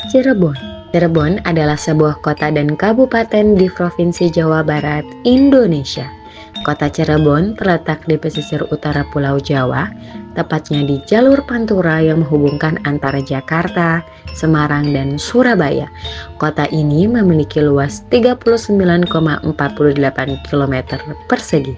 Cirebon. Cirebon adalah sebuah kota dan kabupaten di Provinsi Jawa Barat, Indonesia. Kota Cirebon terletak di pesisir utara Pulau Jawa, tepatnya di jalur Pantura yang menghubungkan antara Jakarta, Semarang, dan Surabaya. Kota ini memiliki luas 39,48 km persegi.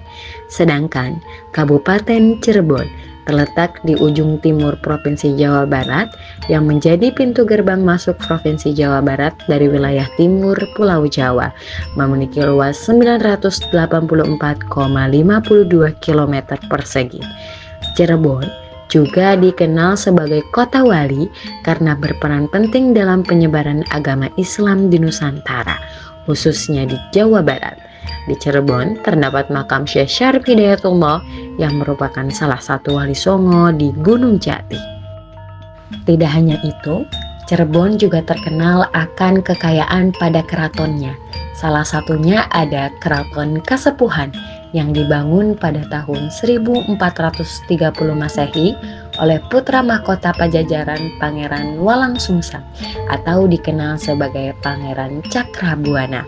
Sedangkan Kabupaten Cirebon terletak di ujung timur Provinsi Jawa Barat yang menjadi pintu gerbang masuk Provinsi Jawa Barat dari wilayah timur Pulau Jawa, memiliki luas 984,52 km persegi. Cirebon juga dikenal sebagai kota wali karena berperan penting dalam penyebaran agama Islam di Nusantara, khususnya di Jawa Barat. Di Cirebon terdapat makam Syekh Syarif Hidayatullah yang merupakan salah satu wali Songo di Gunung Jati. Tidak hanya itu, Cirebon juga terkenal akan kekayaan pada keratonnya. Salah satunya ada Keraton Kasepuhan yang dibangun pada tahun 1430 Masehi oleh putra mahkota Pajajaran Pangeran Walangsungsang atau dikenal sebagai Pangeran Cakrabuana.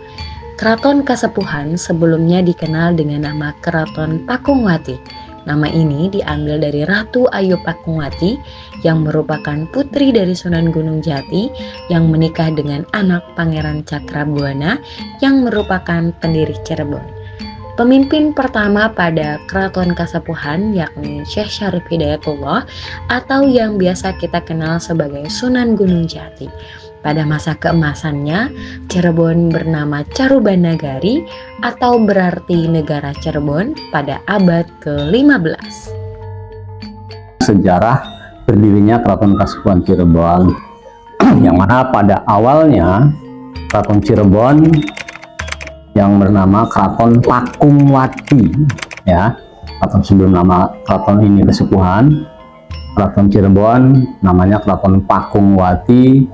Keraton Kasepuhan sebelumnya dikenal dengan nama Keraton Pakungwati. Nama ini diambil dari Ratu Ayu Pakungwati yang merupakan putri dari Sunan Gunung Jati yang menikah dengan anak Pangeran Cakrabuana yang merupakan pendiri Cirebon. Pemimpin pertama pada Keraton Kasepuhan yakni Syekh Syarif Hidayatullah atau yang biasa kita kenal sebagai Sunan Gunung Jati. Pada masa keemasannya, Cirebon bernama Carubanagari atau berarti negara Cirebon pada abad ke-15. Sejarah berdirinya Keraton Kasepuhan Cirebon, yang mana pada awalnya Keraton Cirebon yang bernama Keraton Pakungwati, ya. Keraton sebelum nama keraton ini Kasepuhan, Keraton Cirebon namanya Keraton Pakungwati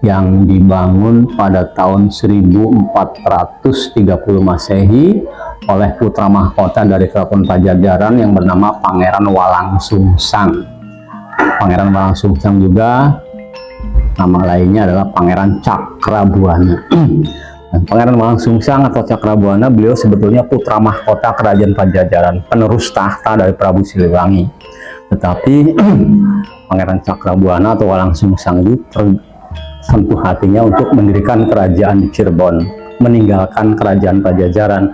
yang dibangun pada tahun 1430 Masehi oleh putra mahkota dari Keraton Pajajaran yang bernama Pangeran Walangsungsang. Pangeran Walangsungsang juga nama lainnya adalah Pangeran Cakrabuana. Dan Pangeran Walangsungsang atau Cakrabuana, beliau sebetulnya putra mahkota Kerajaan Pajajaran, penerus tahta dari Prabu Siliwangi. Tetapi Pangeran Cakrabuana atau Walangsungsang itu sentuh hatinya untuk mendirikan kerajaan di Cirebon, meninggalkan kerajaan Pajajaran.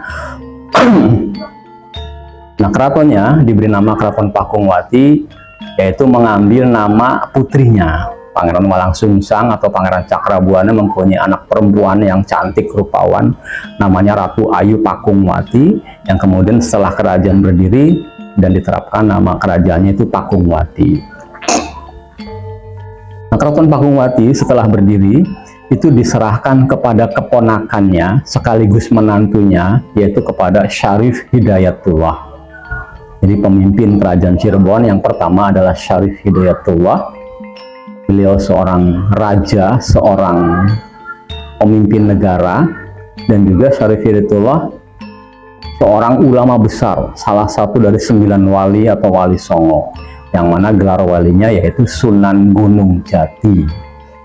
Nah, keratonnya diberi nama Keraton Pakungwati, yaitu mengambil nama putrinya. Pangeran Walangsungsang atau Pangeran Cakrabuana mempunyai anak perempuan yang cantik rupawan, namanya Ratu Ayu Pakungwati, yang kemudian setelah kerajaan berdiri dan diterapkan nama kerajaannya itu Pakungwati. Nah, Keraton Pakungwati setelah berdiri itu diserahkan kepada keponakannya sekaligus menantunya, yaitu kepada Syarif Hidayatullah. Jadi pemimpin kerajaan Cirebon yang pertama adalah Syarif Hidayatullah. Beliau seorang raja, seorang pemimpin negara, dan juga Syarif Hidayatullah seorang ulama besar, salah satu dari 9 wali atau wali Songo, yang mana gelar walinya yaitu Sunan Gunung Jati.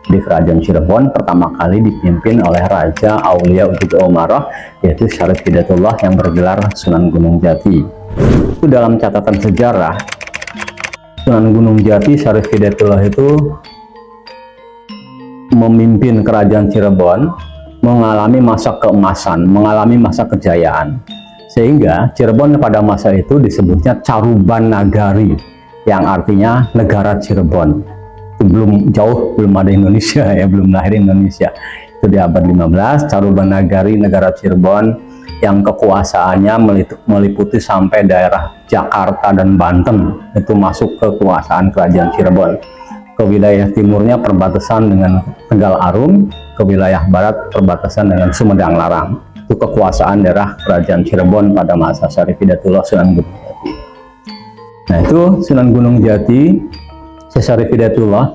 Di kerajaan Cirebon pertama kali dipimpin oleh Raja Aulia Utuh Umarah, yaitu Syarif Hidayatullah yang bergelar Sunan Gunung Jati. Itu dalam catatan sejarah, Sunan Gunung Jati Syarif Hidayatullah itu memimpin kerajaan Cirebon, mengalami masa keemasan, mengalami masa kejayaan, sehingga Cirebon pada masa itu disebutnya Carubanagari, yang artinya negara Cirebon. Itu belum ada Indonesia, ya, belum lahir Indonesia. Itu di abad 15, Carubanagari negara Cirebon yang kekuasaannya meliputi sampai daerah Jakarta dan Banten, itu masuk ke kekuasaan kerajaan Cirebon. Ke wilayah timurnya perbatasan dengan Tegal Arum, ke wilayah barat perbatasan dengan Sumedang Larang. Itu kekuasaan daerah kerajaan Cirebon pada masa Syarif Hidayatullah Sunan Gunung Jati. Nah, itu Sunan Gunung Jati, Syarif Hidayatullah,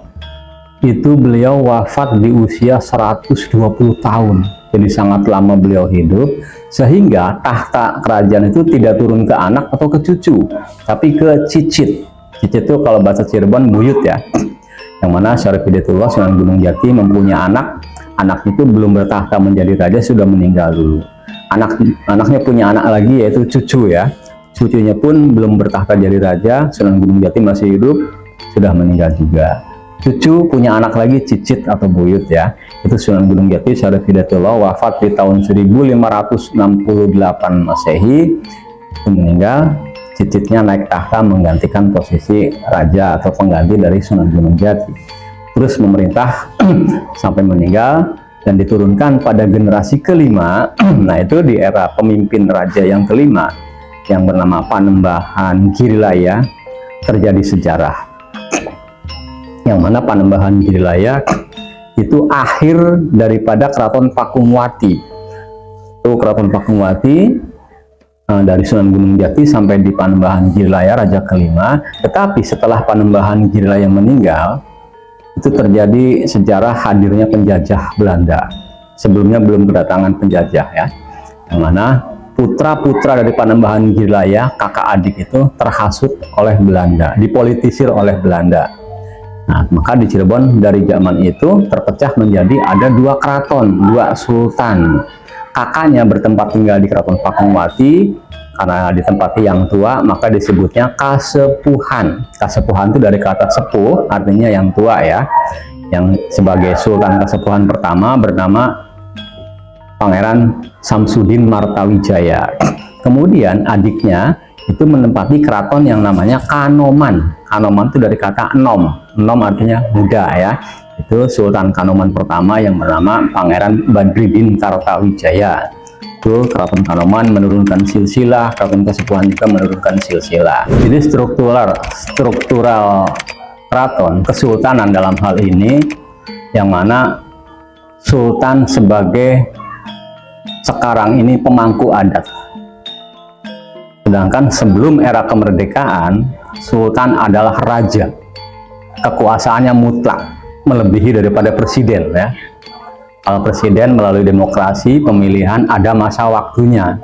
itu beliau wafat di usia 120 tahun. Jadi sangat lama beliau hidup, sehingga tahta kerajaan itu tidak turun ke anak atau ke cucu, tapi ke cicit. Cicit itu kalau bahasa Cirebon buyut, ya. yang mana Syarif Hidayatullah Sunan Gunung Jati mempunyai anak itu belum bertahta menjadi raja, sudah meninggal dulu. Anaknya punya anak lagi, yaitu cucu ya, cucunya pun belum bertahta jadi raja, Sunan Gunung Jati masih hidup, sudah meninggal juga. Cucu punya anak lagi, cicit atau buyut ya, itu Sunan Gunung Jati Syarif Hidayatullah wafat di tahun 1568 Masehi, itu meninggal. Cicitnya naik tahta menggantikan posisi raja atau pengganti dari Sunan Gunung Jati, terus memerintah sampai meninggal dan diturunkan pada generasi kelima. Nah, itu di era pemimpin raja yang kelima yang bernama Panembahan Girilaya terjadi sejarah, yang mana Panembahan Girilaya itu akhir daripada Keraton Pakumwati. Itu Keraton Pakumwati dari Sunan Gunung Jati sampai di Panembahan Girilaya raja kelima. Tetapi setelah Panembahan Girilaya meninggal, itu terjadi sejarah hadirnya penjajah Belanda. Sebelumnya belum kedatangan penjajah ya, yang mana putra-putra dari Panembahan Girilaya, kakak adik itu terhasut oleh Belanda, dipolitisir oleh Belanda. Nah, maka di Cirebon dari zaman itu terpecah menjadi ada dua keraton, dua sultan. Kakaknya bertempat tinggal di Keraton Pakumwati, karena ditempati yang tua maka disebutnya kasepuhan. Kasepuhan itu dari kata sepuh, artinya yang tua ya. Yang sebagai sultan kasepuhan pertama bernama Pangeran Samsudin Martawijaya. Kemudian adiknya itu menempati keraton yang namanya Kanoman. Kanoman itu dari kata enom. Enom artinya muda ya. Itu Sultan Kanoman pertama yang bernama Pangeran Badridin Kartawijaya. Itu Keraton Kanoman menurunkan silsilah, Keraton Kasepuhan juga menurunkan silsilah. Jadi struktural keraton kesultanan dalam hal ini, yang mana sultan sebagai sekarang ini pemangku adat. Sedangkan sebelum era kemerdekaan, sultan adalah raja. Kekuasaannya mutlak, melebihi daripada presiden ya. Kalau presiden melalui demokrasi pemilihan ada masa waktunya.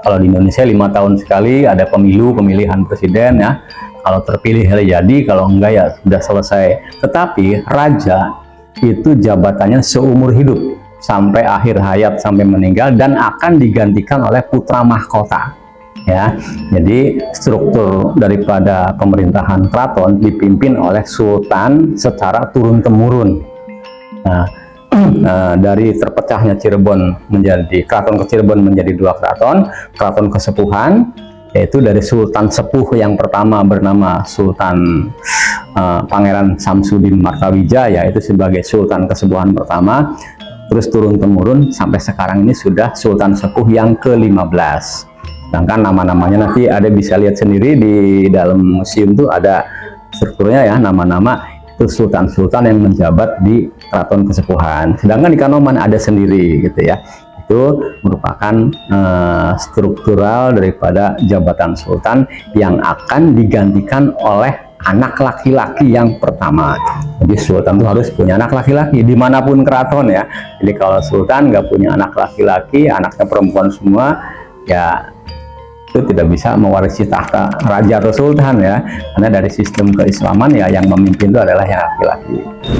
Kalau di Indonesia 5 tahun sekali ada pemilihan presiden ya. Kalau terpilih jadi, kalau enggak ya sudah selesai. Tetapi raja itu jabatannya seumur hidup sampai akhir hayat, sampai meninggal, dan akan digantikan oleh putra mahkota ya. Jadi struktur daripada pemerintahan keraton dipimpin oleh sultan secara turun temurun. Nah, dari terpecahnya Cirebon menjadi keraton ke Cirebon menjadi dua keraton kesepuhan, yaitu dari sultan sepuh yang pertama bernama Sultan Pangeran Samsudin Martawijaya, itu sebagai sultan kesepuhan pertama, terus turun temurun sampai sekarang ini sudah sultan sepuh yang ke-15. Sedangkan nama-namanya nanti ada bisa lihat sendiri di dalam museum tuh ada strukturnya ya, nama-nama itu sultan-sultan yang menjabat di keraton kesepuhan. Sedangkan di Kanoman ada sendiri gitu ya. Itu merupakan struktural daripada jabatan sultan yang akan digantikan oleh anak laki-laki yang pertama. Jadi sultan itu harus punya anak laki-laki dimanapun keraton ya. Jadi kalau sultan nggak punya anak laki-laki, anaknya perempuan semua, ya itu tidak bisa mewarisi tahta raja atau sultan ya, karena dari sistem keislaman ya yang memimpin itu adalah yang laki-laki.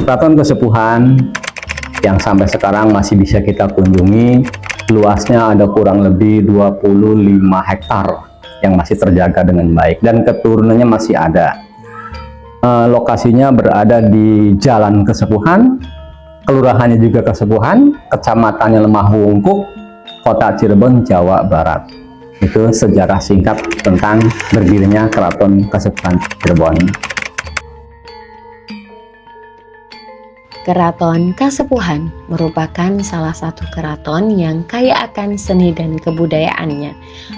Keraton kesepuhan yang sampai sekarang masih bisa kita kunjungi, luasnya ada kurang lebih 25 hektar yang masih terjaga dengan baik dan keturunannya masih ada. Lokasinya berada di Jalan Kesepuhan, kelurahannya juga Kesepuhan, kecamatannya Lemah Wungkuk, Kota Cirebon, Jawa Barat. Itu sejarah singkat tentang berdirinya Keraton Kasepuhan Cirebon. Keraton Kasepuhan merupakan salah satu keraton yang kaya akan seni dan kebudayaannya.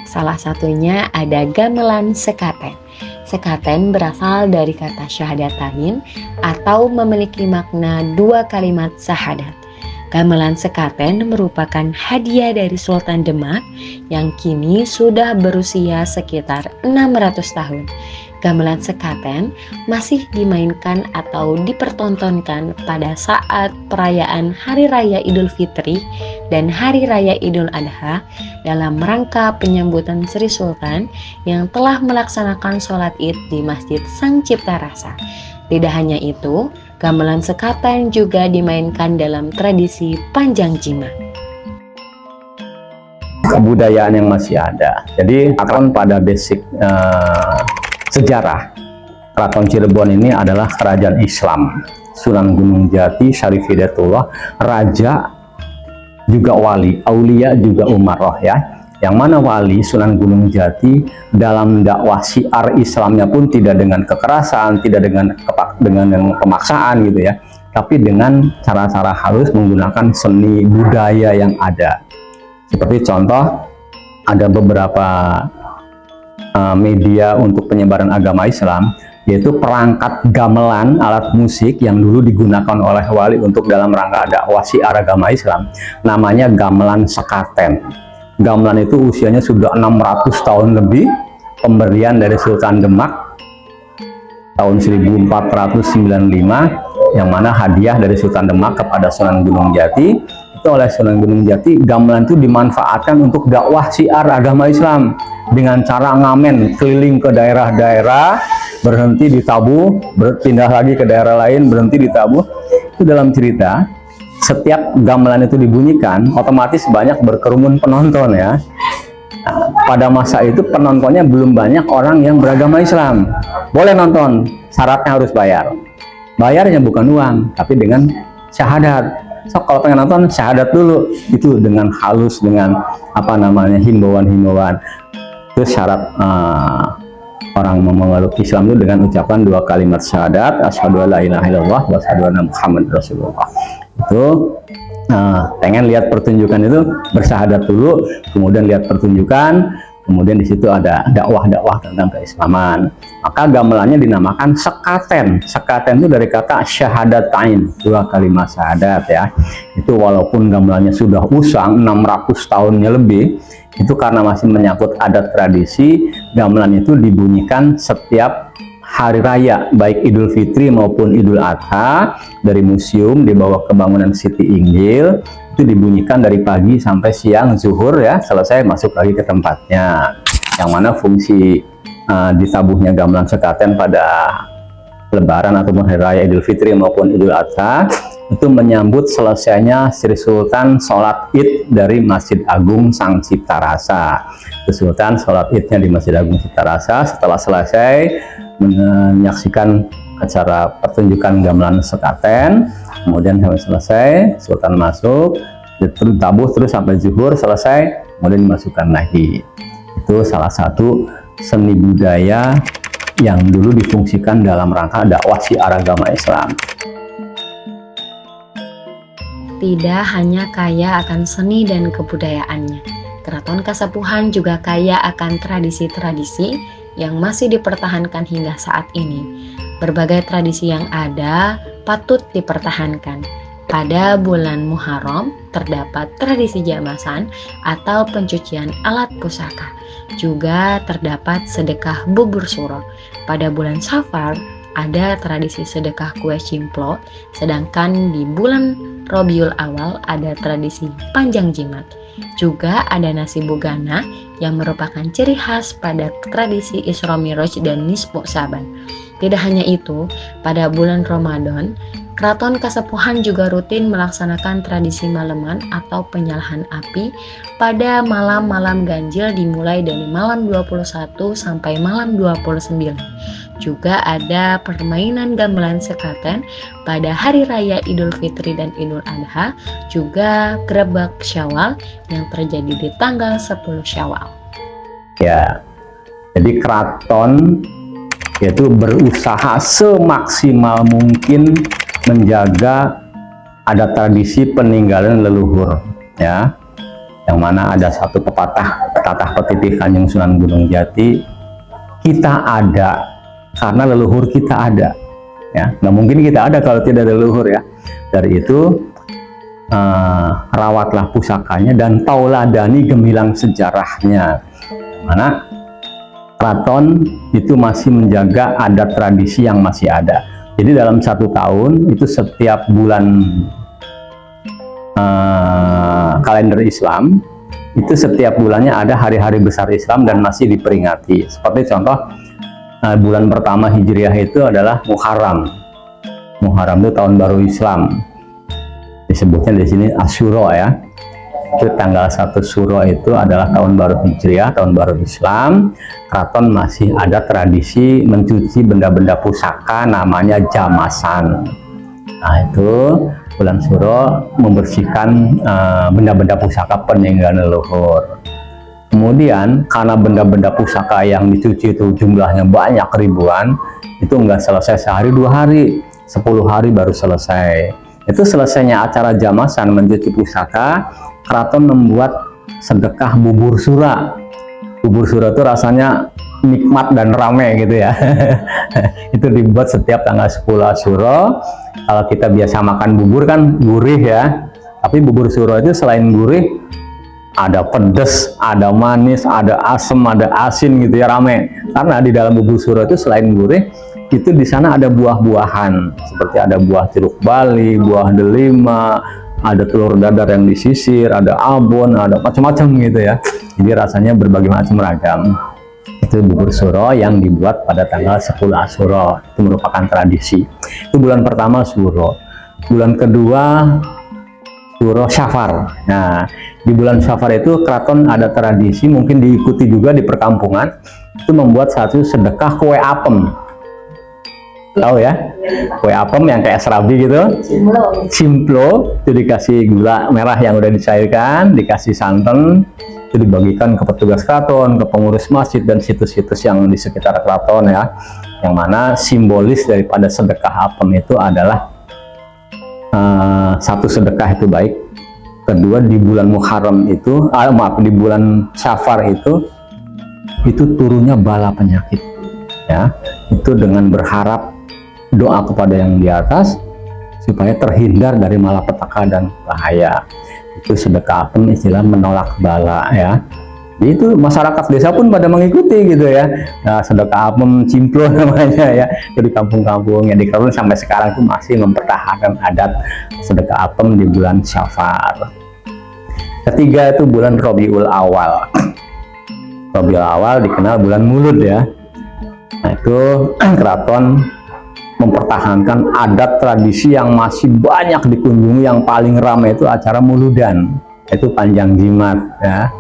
Salah satunya ada Gamelan Sekaten. Sekaten berasal dari kata syahadatain atau memiliki makna dua kalimat syahadat. Gamelan Sekaten merupakan hadiah dari Sultan Demak yang kini sudah berusia sekitar 600 tahun. Gamelan Sekaten masih dimainkan atau dipertontonkan pada saat perayaan Hari Raya Idul Fitri dan Hari Raya Idul Adha dalam rangka penyambutan Sri Sultan yang telah melaksanakan sholat Id di Masjid Sang Cipta Rasa. Tidak hanya itu, gamelan sekaten juga dimainkan dalam tradisi Panjang Jimat. Kebudayaan yang masih ada. Jadi akan pada basic sejarah, Keraton Cirebon ini adalah kerajaan Islam. Sunan Gunung Jati, Syarif Hidayatullah, raja juga wali, aulia juga umaroh ya. Yang mana wali Sunan Gunung Jati dalam dakwah syiar Islamnya pun tidak dengan kekerasan, tidak dengan pemaksaan gitu ya, tapi dengan cara-cara halus menggunakan seni budaya yang ada. Seperti contoh, ada beberapa media untuk penyebaran agama Islam, yaitu perangkat gamelan, alat musik yang dulu digunakan oleh wali untuk dalam rangka dakwah syiar agama Islam, namanya gamelan sekaten. Gamelan itu usianya sudah 600 tahun lebih, pemberian dari Sultan Demak tahun 1495, yang mana hadiah dari Sultan Demak kepada Sunan Gunung Jati. Itu oleh Sunan Gunung Jati, gamelan itu dimanfaatkan untuk dakwah syiar agama Islam dengan cara ngamen keliling ke daerah-daerah, berhenti ditabuh, berpindah lagi ke daerah lain, berhenti ditabuh. Itu dalam cerita, setiap gamelan itu dibunyikan, otomatis banyak berkerumun penonton ya. Nah, pada masa itu penontonnya belum banyak orang yang beragama Islam. Boleh nonton, syaratnya harus bayar. Bayarnya bukan uang, tapi dengan syahadat. So, kalau pengen nonton, syahadat dulu. Itu dengan halus, dengan himbauan-himbauan. Itu syarat orang memeluk Islam itu dengan ucapan 2 kalimat syahadat, asyhadu alla ilaha illallah wa asyhadu anna muhammad rasulullah. Itu pengen lihat pertunjukan itu, bersyahadat dulu, kemudian lihat pertunjukan, kemudian di situ ada dakwah-dakwah tentang keislaman. Maka gamelannya dinamakan sekaten. Sekaten itu dari kata syahadatain, 2 kalimat syahadat ya. Itu walaupun gamelannya sudah usang 600 tahunnya lebih, itu karena masih menyangkut adat tradisi, gamelan itu dibunyikan setiap hari raya, baik Idul Fitri maupun Idul Adha, dari museum dibawa ke bangunan Siti Inggil, itu dibunyikan dari pagi sampai siang, zuhur ya, selesai masuk lagi ke tempatnya. Yang mana fungsi ditabuhnya gamelan sekaten pada Lebaran ataupun hari raya Idul Fitri maupun Idul Adha, itu menyambut selesainya Sri Sultan sholat Id dari Masjid Agung Sang Cipta Rasa. Sultan sholat Idnya di Masjid Agung Cipta Rasa, setelah selesai menyaksikan acara pertunjukan gamelan sekaten, kemudian sampai selesai Sultan masuk, ditabuh terus sampai zuhur, selesai kemudian dimasukkan lagi. Itu salah satu seni budaya yang dulu difungsikan dalam rangka dakwah syiar agama Islam. Tidak hanya kaya akan seni dan kebudayaannya, Keraton Kasepuhan juga kaya akan tradisi-tradisi yang masih dipertahankan hingga saat ini. Berbagai tradisi yang ada patut dipertahankan. Pada bulan Muharram terdapat tradisi jamasan atau pencucian alat pusaka. Juga terdapat sedekah bubur suro. Pada bulan Safar ada tradisi sedekah kue cimplo, sedangkan di bulan Rabiul Awal ada tradisi Panjang Jimat. Juga ada nasi bogana yang merupakan ciri khas pada tradisi Isra Mi'raj dan Nisfu Saban. Tidak hanya itu, pada bulan Ramadan, Keraton Kasepuhan juga rutin melaksanakan tradisi maleman atau penyalahan api pada malam-malam ganjil dimulai dari malam 21 sampai malam 29. Juga ada permainan gamelan sekaten pada hari raya Idul Fitri dan Idul Adha, juga Grebek Syawal yang terjadi di tanggal 10 Syawal. Ya, jadi keraton yaitu berusaha semaksimal mungkin menjaga ada tradisi peninggalan leluhur ya, yang mana ada satu pepatah petitih Kanjeng Sunan Gunung Jati, kita ada karena leluhur kita ada ya, nggak mungkin kita ada kalau tidak ada leluhur ya. Dari itu rawatlah pusakanya dan tauladani gemilang sejarahnya, mana keraton itu masih menjaga adat tradisi yang masih ada. Jadi dalam 1 tahun itu setiap bulan kalender Islam itu setiap bulannya ada hari-hari besar Islam dan masih diperingati. Seperti contoh bulan pertama Hijriah itu adalah Muharram. Muharram itu tahun baru Islam. Disebutnya di sini Asyura ya. Itu tanggal 1 Syuro itu adalah tahun baru Hijriah, tahun baru Islam. Keraton masih ada tradisi mencuci benda-benda pusaka namanya jamasan. Nah, itu bulan Syuro membersihkan benda-benda pusaka peninggalan leluhur. Kemudian karena benda-benda pusaka yang dicuci itu jumlahnya banyak ribuan, itu nggak selesai sehari 2 hari, 10 hari baru selesai. Itu selesainya acara jamasan mencuci pusaka, keraton membuat sedekah bubur sura. Bubur sura itu rasanya nikmat dan ramai gitu ya. Itu dibuat setiap tanggal 10 Asyura. Kalau kita biasa makan bubur kan gurih ya, tapi bubur sura itu selain gurih ada pedas, ada manis, ada asam, ada asin gitu ya, rame. Karena di dalam bubur sura itu selain gurih, itu di sana ada buah-buahan, seperti ada buah jeruk bali, buah delima, ada telur dadar yang disisir, ada abon, ada macam-macam gitu ya. Jadi rasanya berbagai macam ragam. Itu bubur suro yang dibuat pada tanggal 10 Asyura. Itu merupakan tradisi. Itu bulan pertama Suro. Bulan kedua Suro Syafar. Nah, di bulan Syafar itu keraton ada tradisi, mungkin diikuti juga di perkampungan, itu membuat satu sedekah kue apem. Tahu ya, kue apem yang kayak serabi gitu, simplo, itu dikasih gula merah yang udah dicairkan, dikasih santan, itu dibagikan ke petugas keraton, ke pengurus masjid dan situs-situs yang di sekitar keraton ya, yang mana simbolis daripada sedekah apem itu adalah satu, sedekah itu baik, kedua di bulan Muharram itu, di bulan Syafar itu turunnya bala penyakit ya, itu dengan berharap doa kepada yang di atas supaya terhindar dari malapetaka dan bahaya. Itu sedekah apem, istilah menolak bala ya. Jadi itu masyarakat desa pun pada mengikuti gitu ya. Nah, sedekah apem cimplo namanya ya. Jadi kampung-kampung yang di Keraton sampai sekarang itu masih mempertahankan adat sedekah apem di bulan Syafar. Ketiga itu bulan Rabiul Awal. Rabiul Awal dikenal bulan Mulud ya. Nah, itu keraton mempertahankan adat tradisi yang masih banyak dikunjungi. Yang paling ramai itu acara Muludan, itu Panjang Jimat ya.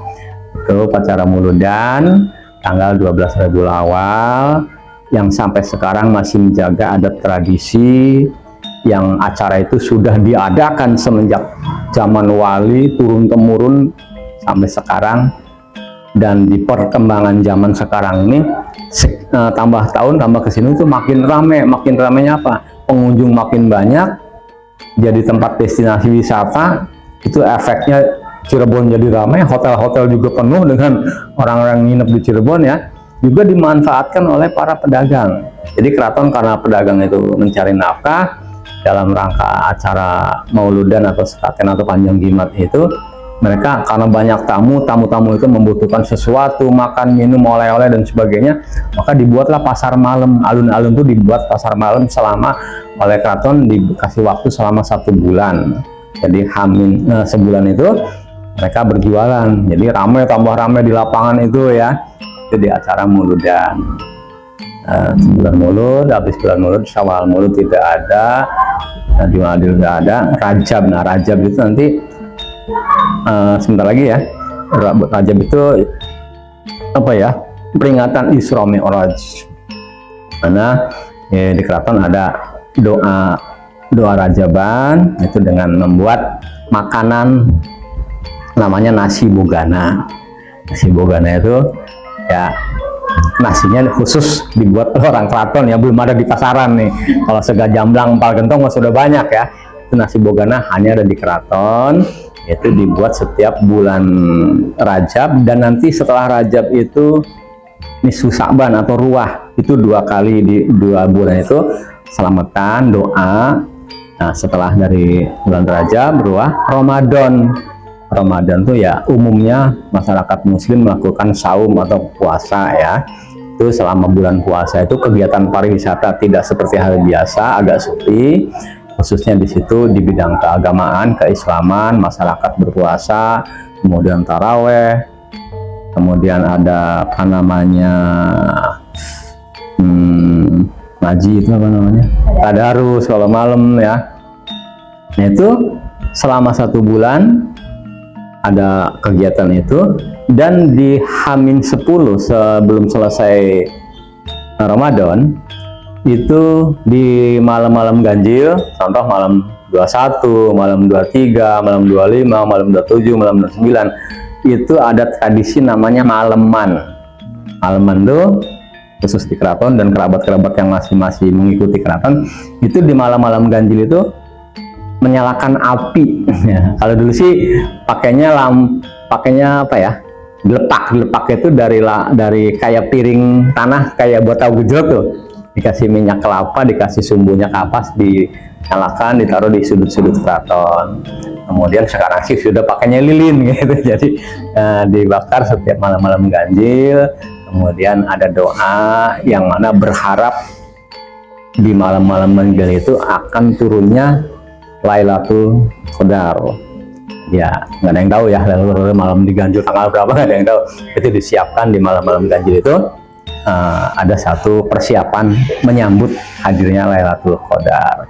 Itu acara Muludan tanggal 12 Rabiul Awal yang sampai sekarang masih menjaga adat tradisi, yang acara itu sudah diadakan semenjak zaman wali turun temurun sampai sekarang. Dan di perkembangan zaman sekarang ini tambah tahun tambah kesini itu makin ramai. Makin ramainya apa? Pengunjung makin banyak, jadi tempat destinasi wisata. Itu efeknya Cirebon jadi ramai, hotel-hotel juga penuh dengan orang-orang nginep di Cirebon ya. Juga dimanfaatkan oleh para pedagang. Jadi keraton karena pedagang itu mencari nafkah dalam rangka acara Mauludan atau Sekaten atau Panjang Jimat itu, mereka karena banyak tamu itu membutuhkan sesuatu, makan, minum, oleh-oleh dan sebagainya, maka dibuatlah pasar malam. Alun-alun itu dibuat pasar malam selama oleh keraton, dikasih waktu selama 1 bulan. Jadi sebulan itu mereka berjualan. Jadi ramai, tambah ramai di lapangan itu ya. Itu di acara Muludan. Bulan Mulud, habis bulan Mulud, Syawal Mulud tidak ada, Jumadil tidak ada, Rajab. Nah, Rajab itu nanti sebentar lagi ya. Rajab itu apa ya, peringatan Isra Mi'raj, mana ya, di keraton ada doa Rajaban, itu dengan membuat makanan namanya nasi bogana. Nasi bogana itu ya, nasinya khusus dibuat orang keraton ya, belum ada di pasaran nih. Kalau sega jamblang, empal gentong sudah banyak ya. Itu nasi bogana hanya ada di keraton. Itu dibuat setiap bulan Rajab, dan nanti setelah Rajab itu Nisfu Sa'ban atau Ruah, itu 2 kali di 2 bulan itu selamatan doa. Nah, setelah dari bulan Rajab, Ruah, Ramadan. Ramadan tuh ya umumnya masyarakat muslim melakukan saum atau puasa ya. Itu selama bulan puasa itu kegiatan pariwisata tidak seperti hari biasa, agak sepi. Khususnya di situ di bidang keagamaan, keislaman, masyarakat berpuasa, kemudian taraweh, kemudian ada apa namanya ngaji itu apa namanya, tadarus kalau malam ya. Nah itu selama 1 bulan ada kegiatan itu, dan di H-10 sebelum selesai Ramadan itu di malam-malam ganjil, contoh malam 21, malam 23, malam 25, malam 27, malam 29, itu ada tradisi namanya maleman. Maleman tuh khusus di keraton, dan kerabat-kerabat yang masih mengikuti keraton itu di malam-malam ganjil itu menyalakan api. Ya, kalau dulu sih pakainya apa ya? Gelepak itu dari kayak piring tanah kayak buat tahu gejrot tuh. Dikasih minyak kelapa, dikasih sumbunya kapas, dinyalakan, ditaruh di sudut-sudut keraton. Kemudian sekarang sih sudah pakainya lilin gitu. Jadi dibakar setiap malam-malam ganjil. Kemudian ada doa yang mana berharap di malam-malam ganjil itu akan turunnya Lailatul Qadar. Ya, nggak ada yang tahu ya Lailatul Qadar malam diganjil tanggal berapa, nggak ada yang tahu. Itu disiapkan di malam-malam ganjil itu. Ada satu persiapan menyambut hadirnya Lailatul Qadar.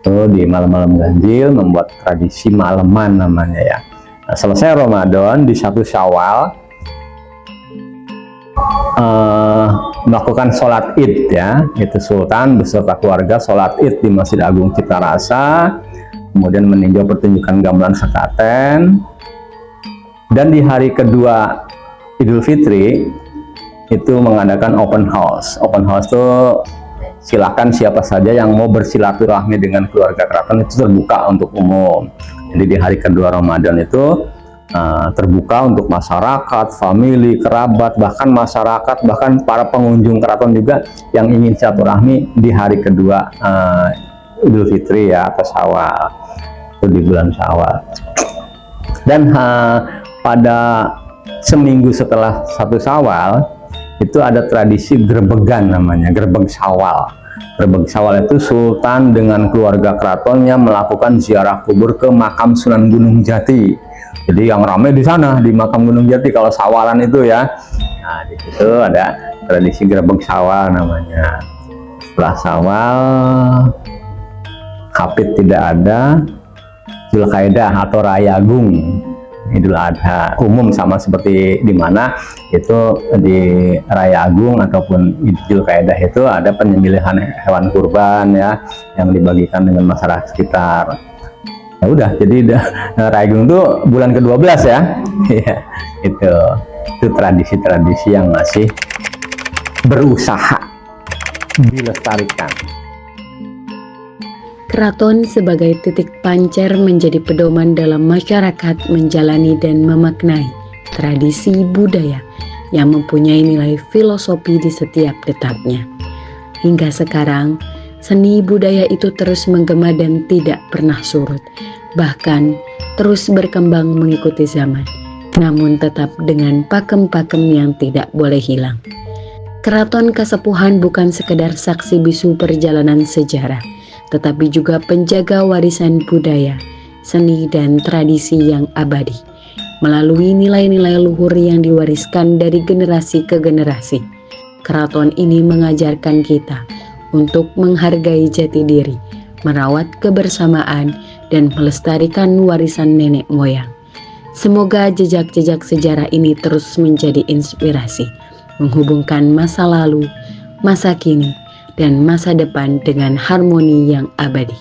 Itu di malam-malam ganjil membuat tradisi maleman namanya ya. Nah, selesai Ramadan di 1 Syawal melakukan sholat id ya, itu Sultan beserta keluarga sholat id di Masjid Agung Citarasa, kemudian meninjau pertunjukan gamelan sekaten, dan di hari kedua Idul Fitri itu mengadakan open house. Open house itu silakan siapa saja yang mau bersilaturahmi dengan keluarga keraton itu terbuka untuk umum. Jadi di hari kedua Ramadan itu terbuka untuk masyarakat, famili, kerabat, bahkan masyarakat, bahkan para pengunjung keraton juga yang ingin silaturahmi di hari kedua Idul Fitri ya, atau Syawal, itu di bulan Syawal. Dan pada seminggu setelah 1 Syawal itu ada tradisi gerbegan namanya, gerbeg Syawal. Gerbeg Syawal itu Sultan dengan keluarga keratonnya melakukan ziarah kubur ke makam Sunan Gunung Jati. Jadi yang ramai di sana di makam Gunung Jati kalau Syawalan itu ya. Nah di situ ada tradisi gerbeg Syawal namanya. Setelah Syawal, Hafid tidak ada, Zulkaidah atau Raya Agung, Idul Adha umum sama seperti di mana itu di Raya Agung ataupun Idul Kaidah itu ada penyembelihan hewan kurban ya yang dibagikan dengan masyarakat sekitar. Ya udah, jadi Raya Agung itu bulan ke-12 ya. Ya itu tradisi-tradisi yang masih berusaha dilestarikan. Keraton sebagai titik pancar menjadi pedoman dalam masyarakat menjalani dan memaknai tradisi budaya yang mempunyai nilai filosofi di setiap detaknya. Hingga sekarang, seni budaya itu terus menggema dan tidak pernah surut, bahkan terus berkembang mengikuti zaman, namun tetap dengan pakem-pakem yang tidak boleh hilang. Keraton Kasepuhan bukan sekedar saksi bisu perjalanan sejarah, tetapi juga penjaga warisan budaya, seni dan tradisi yang abadi, melalui nilai-nilai luhur yang diwariskan dari generasi ke generasi. Keraton ini mengajarkan kita untuk menghargai jati diri, merawat kebersamaan, dan melestarikan warisan nenek moyang. Semoga jejak-jejak sejarah ini terus menjadi inspirasi, menghubungkan masa lalu, masa kini, dan masa depan dengan harmoni yang abadi.